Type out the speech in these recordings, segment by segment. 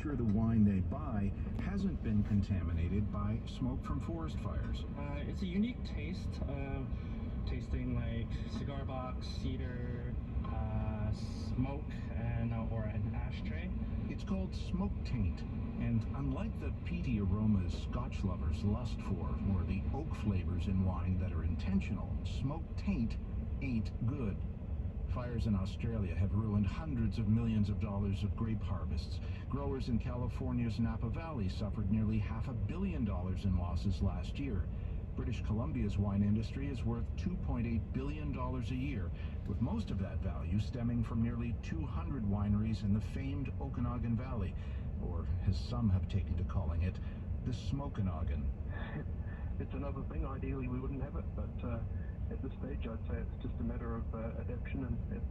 sure the wine they buy hasn't been contaminated by smoke from forest fires. It's a unique taste, tasting like cigar box, cedar, smoke, and or an ashtray. It's called smoke taint, and unlike the peaty aromas Scotch lovers lust for, or the oak flavors in wine that are intentional, smoke taint ain't good. Fires in Australia have ruined hundreds of millions of dollars of grape harvests. Growers in California's Napa Valley suffered nearly $500 million in losses last year. British Columbia's wine industry is worth $2.8 billion a year, with most of that value stemming from nearly 200 wineries in the famed Okanagan Valley, or as some have taken to calling it, the Smokanagan. It's another thing. Ideally, we wouldn't have it, but at this stage, I'd say it's just a matter of adaptation and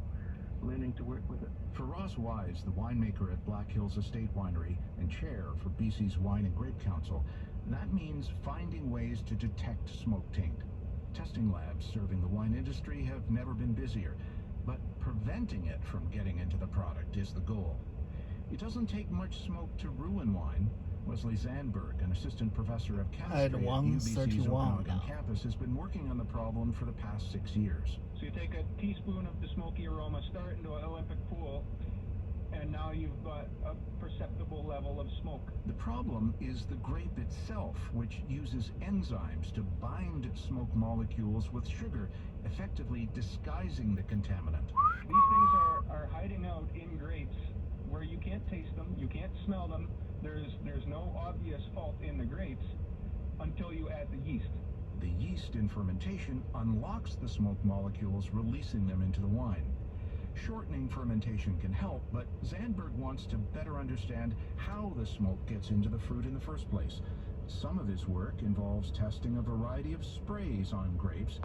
learning to work with it. For Ross Wise, the winemaker at Black Hills Estate Winery and chair for BC's Wine and Grape Council, that means finding ways to detect smoke taint. Testing labs serving the wine industry have never been busier, but preventing it from getting into the product is the goal. It doesn't take much smoke to ruin wine. Wesley Zandberg, an assistant professor of chemistry at UBC's Okanagan campus, has been working on the problem for the past 6 years. So you take a teaspoon of the smoky aroma, stir it into an Olympic pool, and now you've got a perceptible level of smoke. The problem is the grape itself, which uses enzymes to bind smoke molecules with sugar, effectively disguising the contaminant. These things are hiding out in grapes where you can't taste them, you can't smell them. There's no obvious fault in the grapes until you add the yeast. The yeast in fermentation unlocks the smoke molecules, releasing them into the wine. Shortening fermentation can help, but Zandberg wants to better understand how the smoke gets into the fruit in the first place. Some of his work involves testing a variety of sprays on grapes